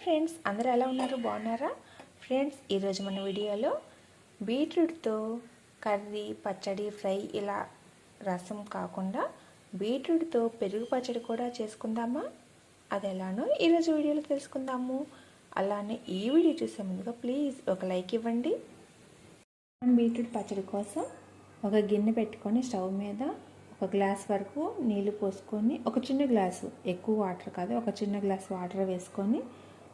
Friends అందరూ ఎలా ఉన్నారు? బాగున్నారా? ఫ్రెండ్స్ ఈరోజు మన వీడియోలో బీట్రూట్తో కర్రీ, పచ్చడి, ఫ్రై ఇలా రసం కాకుండా బీట్రూట్తో పెరుగు పచ్చడి కూడా చేసుకుందామా? అది ఎలానో ఈరోజు వీడియోలో తెలుసుకుందాము. అలానే ఈ వీడియో చూసే ముందుగా ప్లీజ్ ఒక లైక్ ఇవ్వండి. బీట్రూట్ పచ్చడి కోసం ఒక గిన్నె పెట్టుకొని స్టవ్ మీద ఒక గ్లాస్ వరకు నీళ్ళు పోసుకొని, ఒక చిన్న గ్లాసు, ఎక్కువ వాటర్ కాదు, ఒక చిన్న గ్లాస్ వాటర్ వేసుకొని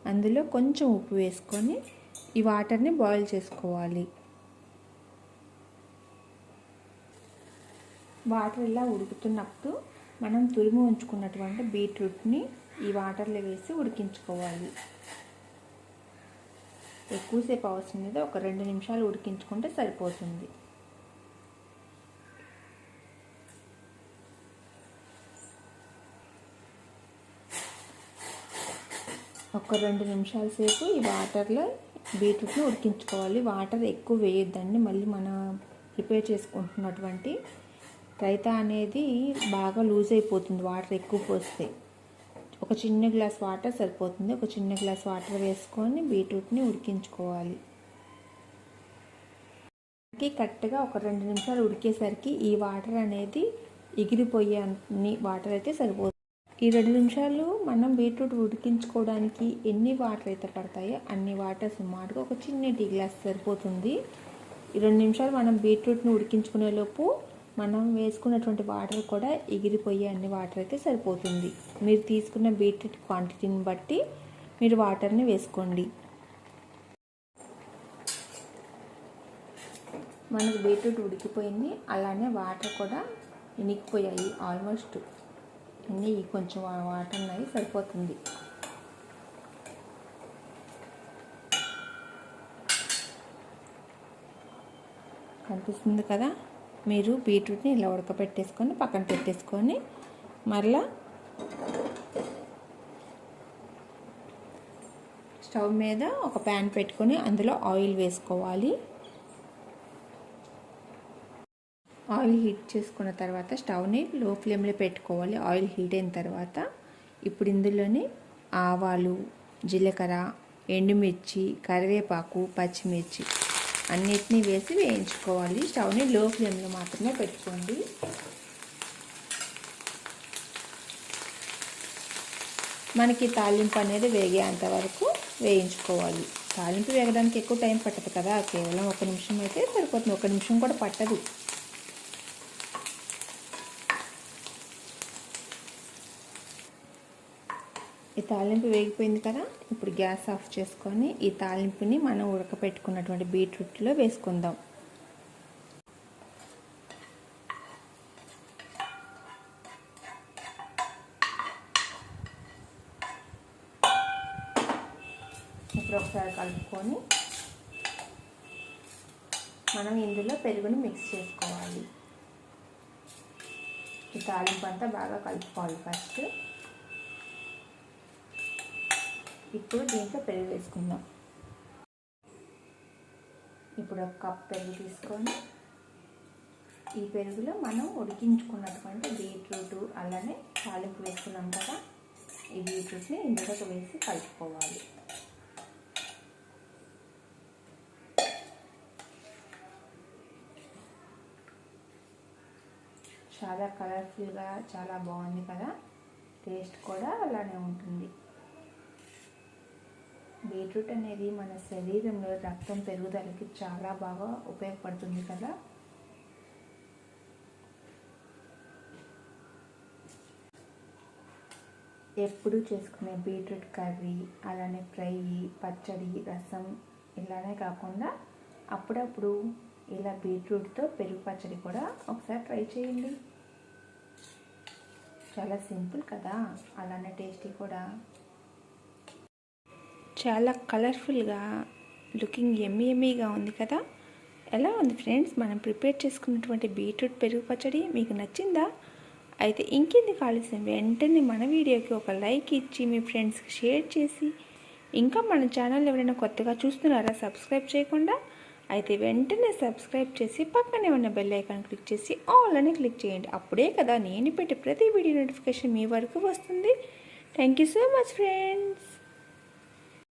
అందులో కొంచెం ఉప్పు వేసుకొని ఈ వాటర్ని బాయిల్ చేసుకోవాలి. వాటర్ ఇలా ఉడుకుతున్నప్పుడు మనం తురిమి ఉంచుకున్నటువంటి బీట్రూట్ని ఈ వాటర్లో వేసి ఉడికించుకోవాలి. ఎక్కువసేపు అవసరం లేదు, ఒక 2 నిమిషాలు ఉడికించుకుంటే సరిపోతుంది. ఒక 2 నిమిషాల సేపు ఈ వాటర్లో బీట్రూట్ని ఉడికించుకోవాలి. వాటర్ ఎక్కువ వేయొద్దండి, మళ్ళీ మనం ప్రిపేర్ చేసుకుంటున్నటువంటి రైతా అనేది బాగా లూజ్ అయిపోతుంది వాటర్ ఎక్కువ పోస్తే. ఒక చిన్న గ్లాస్ వాటర్ సరిపోతుంది. ఒక చిన్న గ్లాస్ వాటర్ వేసుకొని బీట్రూట్ని ఉడికించుకోవాలి. కరెక్ట్గా ఒక 2 నిమిషాలు ఉడికేసరికి ఈ వాటర్ అనేది ఎగిరిపోయే అన్ని వాటర్ అయితే సరిపోతుంది. ఈ 2 నిమిషాలు మనం బీట్రూట్ ఉడికించుకోవడానికి ఎన్ని వాటర్ అయితే పడతాయో అన్ని వాటర్ సుమారుగా ఒక చిన్న టీ గ్లాస్ సరిపోతుంది. ఈ 2 నిమిషాలు మనం బీట్రూట్ని ఉడికించుకునే లోపు మనం వేసుకున్నటువంటి వాటర్ కూడా ఎగిరిపోయే అన్ని వాటర్ అయితే సరిపోతుంది. మీరు తీసుకున్న బీట్రూట్ క్వాంటిటీని బట్టి మీరు వాటర్ని వేసుకోండి. మనకు బీట్రూట్ ఉడికిపోయింది, అలానే వాటర్ కూడా ఇనికిపోయాయి. ఆల్మోస్ట్ అన్నీ కొంచెం వాటర్ ఉన్నాయి, సరిపోతుంది. కనిపిస్తుంది కదా? మీరు బీట్రూట్ని ఇలా ఉడకపెట్టేసుకొని పక్కన పెట్టేసుకొని మరలా స్టవ్ మీద ఒక ప్యాన్ పెట్టుకొని అందులో ఆయిల్ వేసుకోవాలి. ఆయిల్ హీట్ చేసుకున్న తర్వాత స్టవ్ని లో ఫ్లేమ్లో పెట్టుకోవాలి. ఆయిల్ హీట్ అయిన తర్వాత ఇప్పుడు ఇందులోని ఆవాలు, జీలకర్ర, ఎండుమిర్చి, కరివేపాకు, పచ్చిమిర్చి అన్నిటినీ వేసి వేయించుకోవాలి. స్టవ్ని లో ఫ్లేమ్లో మాత్రమే పెట్టుకోండి. మనకి తాలింపు అనేది వేగేంత వరకు వేయించుకోవాలి. తాలింపు వేగడానికి ఎక్కువ టైం పట్టదు కదా, కేవలం 1 నిమిషం అయితే సరిపోతుంది. 1 నిమిషం కూడా పట్టదు. ఈ తాలింపు వేగిపోయింది కదా, ఇప్పుడు గ్యాస్ ఆఫ్ చేసుకొని ఈ తాలింపుని మనం ఉడకపెట్టుకున్నటువంటి బీట్రూట్లో వేసుకుందాం. ఇప్పుడు ఒకసారి కలుపుకొని మనం ఇందులో పెరుగుని మిక్స్ చేసుకోవాలి. ఈ తాలింపు అంతా బాగా కలుపుకోవాలి ఫస్ట్. ఇప్పుడు దీంట్లో పెరుగు వేసుకుందాం. ఇప్పుడు 1 కప్ పెరుగు తీసుకొని ఈ పెరుగులో మనం ఉడికించుకున్నటువంటి బీట్రూట్ అలానే తాలింపు వేసుకున్నాం కదా, ఈ బీట్రూట్ని ఇందులోకి వేసి కలుపుకోవాలి. చాలా కలర్ఫుల్గా చాలా బాగుంది కదా, టేస్ట్ కూడా అలానే ఉంటుంది. బీట్రూట్ అనేది మన శరీరంలో రక్తం పెరుగుదలకి చాలా బాగా ఉపయోగపడుతుంది కదా. ఎప్పుడు చేసుకునే బీట్రూట్ కర్రీ, అలానే ఫ్రై, పచ్చడి, రసం ఇలానే కాకుండా అప్పుడప్పుడు ఇలా బీట్రూట్తో పెరుగు పచ్చడి కూడా ఒకసారి ట్రై చేయండి. చాలా సింపుల్ కదా, అలానే టేస్టీ కూడా. చాలా కలర్ఫుల్గా, లుకింగ్ ఎమ్మీగా ఉంది కదా. ఎలా ఉంది ఫ్రెండ్స్ మనం ప్రిపేర్ చేసుకున్నటువంటి బీట్రూట్ పెరుగు పచ్చడి? మీకు నచ్చిందా? అయితే ఇంకెందుకు ఆలస్యం, వెంటనే మన వీడియోకి ఒక లైక్ ఇచ్చి మీ ఫ్రెండ్స్కి షేర్ చేసి, ఇంకా మన ఛానల్ ఎవరైనా కొత్తగా చూస్తున్నారా సబ్స్క్రైబ్ చేయకుండా? అయితే వెంటనే సబ్స్క్రైబ్ చేసి పక్కనే ఉన్న బెల్ ఐకాన్ క్లిక్ చేసి ఆల్ అని క్లిక్ చేయండి. అప్పుడే కదా నేను పెట్టే ప్రతి వీడియో నోటిఫికేషన్ మీ వరకు వస్తుంది. Thank you so much friends.